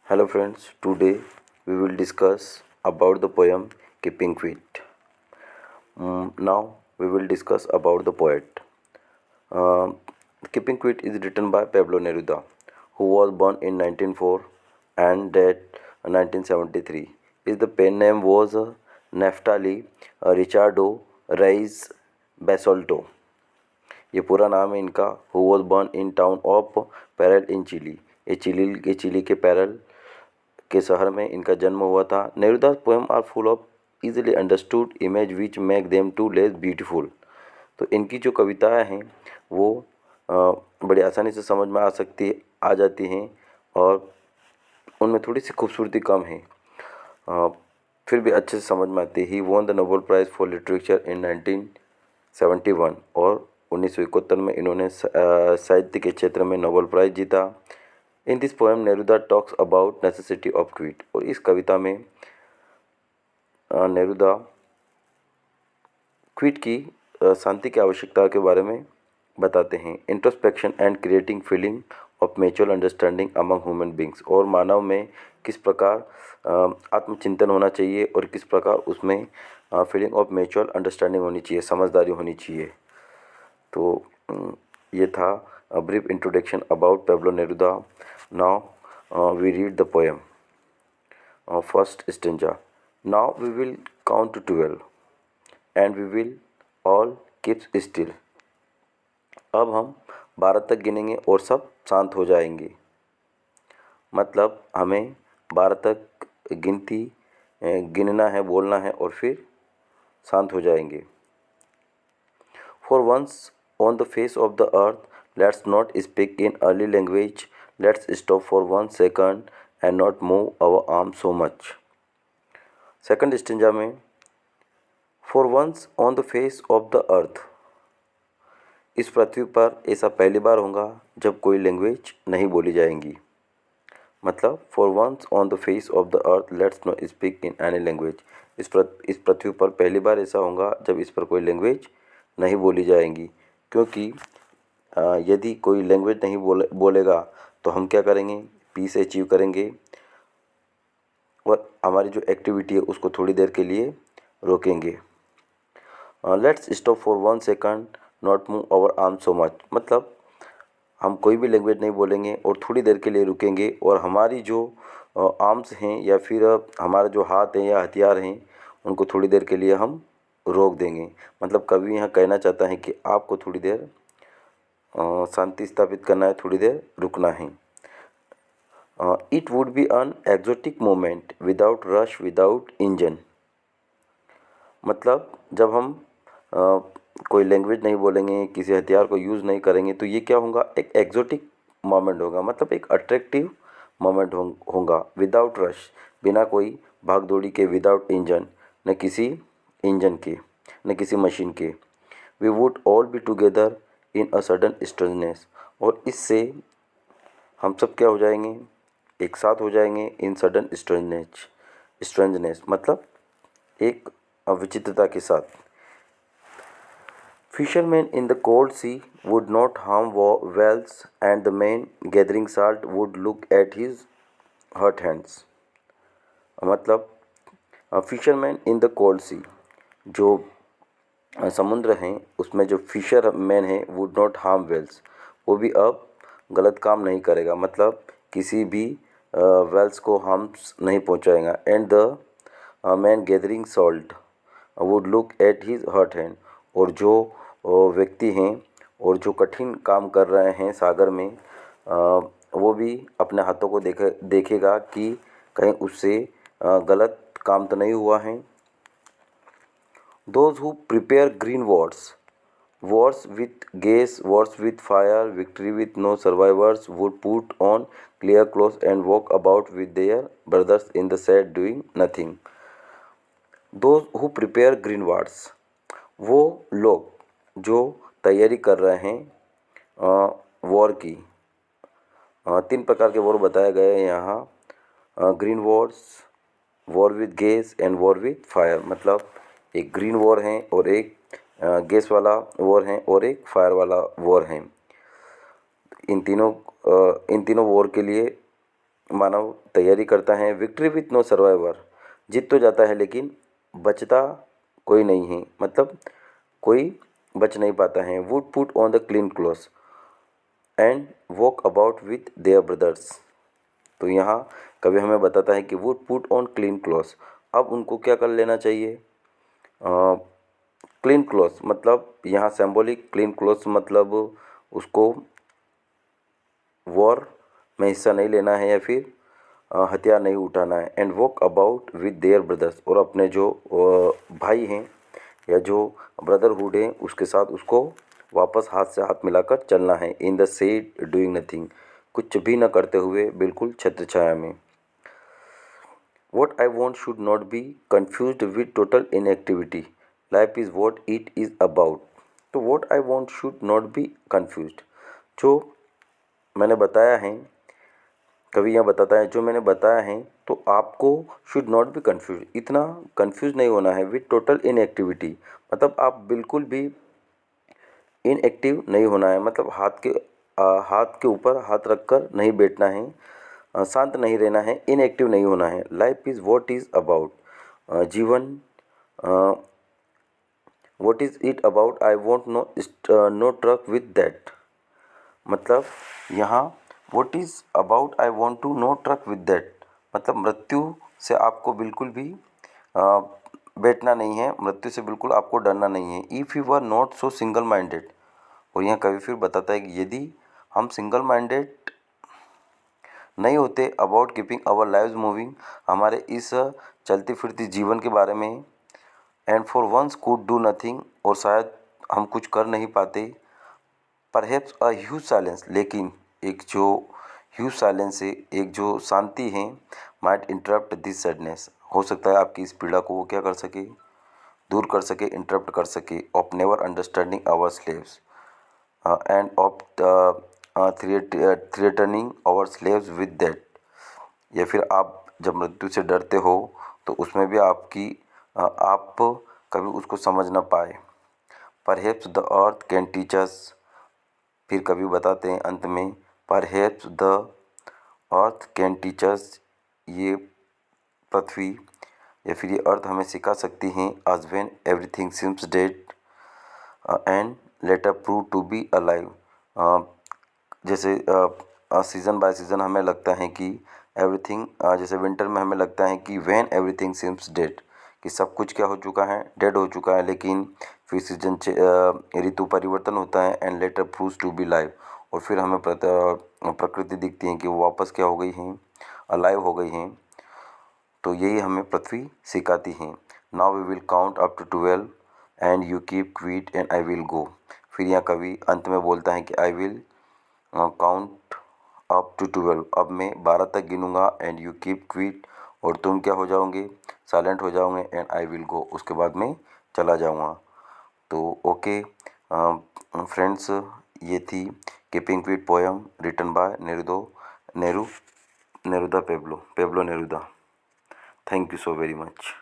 Hello friends, today we will discuss about the poem Keeping Fit. Now we will discuss about the poet. Uh, Keeping Fit is written by Pablo Neruda, who was born in 1904 and died 1973. His the pen name was Neftali Richardo Reis Basolto. ये पूरा नाम है इनका. Who was born in town of Parral in Chile. ये Chile के Parral के शहर में इनका जन्म हुआ था. Neruda's poem are full of easily understood image which make them too less beautiful. तो इनकी जो कविताएं हैं वो बड़ी आसानी से समझ में आ जाती हैं और उनमें थोड़ी सी खूबसूरती कम है, फिर भी अच्छे से समझ में आती है. He won the Nobel prize for literature in 1971 और 1971 में इन्होंने साहित्य के क्षेत्र में नोबेल प्राइज़ जीता. In this poem Neruda talks about necessity of quit. और इस कविता में नेरुदा क्विट की शांति की आवश्यकता के बारे में बताते हैं. Introspection and creating feeling of mutual understanding among human beings. और मानव में किस प्रकार आत्मचिंतन होना चाहिए और किस प्रकार उसमें फीलिंग ऑफ म्यूचुअल अंडरस्टैंडिंग होनी चाहिए, समझदारी होनी चाहिए. तो ये था a brief introduction about Pablo Neruda. Now we read the poem. First stanza. Now we will count to 12 and we will all keep still. अब हम 12 तक गिनेंगे और सब शांत हो जाएंगे. मतलब हमें 12 तक गिनना है, बोलना है और फिर शांत हो जाएंगे. For once on the face of the earth, let's not speak in early language. Let's stop for 1 second and not move our arms so much. Second stanza में For once on the face of the earth, इस पृथ्वी पर ऐसा पहली बार होगा जब कोई language नहीं बोली जाएंगी. मतलब For once on the face of the earth, let's not speak in any language. इस पृथ्वी पर पहली बार ऐसा होगा जब इस पर कोई लैंग्वेज नहीं बोली जाएंगी. क्योंकि यदि कोई लैंग्वेज नहीं बोलेगा तो हम क्या करेंगे, पीस अचीव करेंगे और हमारी जो एक्टिविटी है उसको थोड़ी देर के लिए रोकेंगे. Let's stop for 1 second not move our arm so much. मतलब हम कोई भी लैंग्वेज नहीं बोलेंगे और थोड़ी देर के लिए रुकेंगे और हमारी जो आर्म्स हैं या फिर हमारे जो हाथ हैं या हथियार हैं उनको थोड़ी देर के लिए हम रोक देंगे. मतलब कवि यहाँ कहना चाहता है कि आपको थोड़ी देर शांति स्थापित करना है, थोड़ी देर रुकना है. It would be an exotic moment without rush without engine. मतलब जब हम कोई लैंग्वेज नहीं बोलेंगे, किसी हथियार को यूज़ नहीं करेंगे तो ये क्या होगा, एक एक्जोटिक मोमेंट होगा. मतलब एक अट्रैक्टिव मोमेंट होगा. विदाउट रश, बिना कोई भाग दौड़ी के. विदाउट इंजन, न किसी इंजन के, न किसी मशीन के. We would all be together in a sudden strangeness. और इससे हम सब क्या हो जाएंगे, एक साथ हो जाएंगे. इन सडन स्ट्रेंजनेस मतलब एक विचित्रता के साथ. Fishermen in the cold sea would not harm whales and the man gathering salt would look at his hurt hands. मतलब फिशरमैन इन द कोल्ड सी, जो समुद्र हैं उसमें जो फिशर मैन है वुड नॉट हार्म वेल्स, वो भी अब गलत काम नहीं करेगा. मतलब किसी भी वेल्स को हार्म नहीं पहुंचाएगा. And the man gathering salt would look at his hurt hand. और जो व्यक्ति हैं और जो कठिन काम कर रहे हैं सागर में, वो भी अपने हाथों को देखेगा कि कहीं उससे गलत काम तो नहीं हुआ है. Those who prepare green wars with gas, wars with fire, victory with no survivors would put on clear clothes and walk about with their brothers in the shade doing nothing. Those who prepare green wars, वो लोग जो तैयारी कर रहे हैं war की. 3 प्रकार के वॉर बताए गए हैं यहाँ. Green Wars, war with gas and war with fire. मतलब एक ग्रीन वॉर है और एक गैस वाला वॉर है और एक फायर वाला वॉर है. इन तीनों वॉर के लिए मानव तैयारी करता है। विक्ट्री विथ नो सर्वाइवर, जीत तो जाता है लेकिन बचता कोई नहीं है, मतलब कोई बच नहीं पाता है। Would put on the clean clothes and walk about with their brothers. तो यहाँ कवि हमें बताता है कि would put on clean clothes, अब उनको क्या कर लेना चाहिए। क्लीन क्लोथ्स मतलब यहाँ सिंबॉलिक, क्लीन क्लोथ्स मतलब उसको वॉर में हिस्सा नहीं लेना है या फिर हथियार नहीं उठाना है। And walk about with their brothers, और अपने जो भाई हैं या जो ब्रदरहुड है उसके साथ उसको वापस हाथ से हाथ मिलाकर चलना है। In the shade doing nothing, कुछ भी न करते हुए बिल्कुल छत्र छाया में। What I want should not be confuse with total inactivity, life is what it is about. तो what I want should not be confuse, जो मैंने बताया है, कवि यहाँ बताता है जो मैंने बताया है, तो आपको शुड नॉट बी कन्फ्यूज, इतना कन्फ्यूज नहीं होना है। विद टोटल इनएक्टिविटी मतलब आप बिल्कुल भी इनएक्टिव नहीं होना है, मतलब हाथ के ऊपर हाथ रखकर नहीं बैठना है, शांत नहीं रहना है, इनएक्टिव नहीं होना है। Life is what is about, जीवन what is it about, I want no truck with that. मतलब यहाँ what is about I want to no truck with that, मतलब मृत्यु से आपको बिल्कुल भी अ, बैठना नहीं है, मृत्यु से बिल्कुल आपको डरना नहीं है। If you are not so single minded, और यहाँ कवि फिर बताता है कि यदि हम सिंगल माइंडेड नहीं होते about keeping our lives moving, हमारे इस चलती फिरती जीवन के बारे में, and for once could do nothing, और शायद हम कुछ कर नहीं पाते। परहैप्स अ ह्यूज साइलेंस, लेकिन एक जो ह्यूज साइलेंस है, एक जो शांति है, माइट इंटरप्ट दिस सैडनेस, हो सकता है आपकी इस पीड़ा को वो क्या कर सके, दूर कर सके, इंटरप्ट कर सके। Of never understanding our slaves and of threatening our slaves with that, या फिर आप जब मृत्यु से डरते हो तो उसमें भी आप कभी उसको समझ ना पाए। Perhaps the earth can teach us, फिर कभी बताते हैं अंत में, perhaps the earth can teach us, ये पृथ्वी या फिर ये अर्थ हमें सिखा सकती हैं। आज when everything seems dead and later prove to be alive, जैसे सीज़न बाय सीज़न हमें लगता है कि एवरीथिंग, जैसे विंटर में हमें लगता है कि व्हेन एवरीथिंग सीम्स डेड, कि सब कुछ क्या हो चुका है, डेड हो चुका है, लेकिन फिर ऋतु परिवर्तन होता है, and later proves to be live, और फिर हमें प्रकृति दिखती है कि वो वापस क्या हो गई हैं, अलाइव हो गई हैं। तो यही हमें पृथ्वी सिखाती हैं। Now we will count up to 12 and you keep quiet and I will go. फिर यहाँ कवि अंत में बोलता है कि I will count up to 12, अब मैं 12 तक गिनूंगा, एंड यू कीप क्विट, और तुम क्या हो जाओगे, साइलेंट हो जाओगे, एंड आई विल गो, उसके बाद मैं चला जाऊंगा। तो ओके फ्रेंड्स, ये थी keeping quit poem written by Neruda Pablo Neruda. Thank you so very much.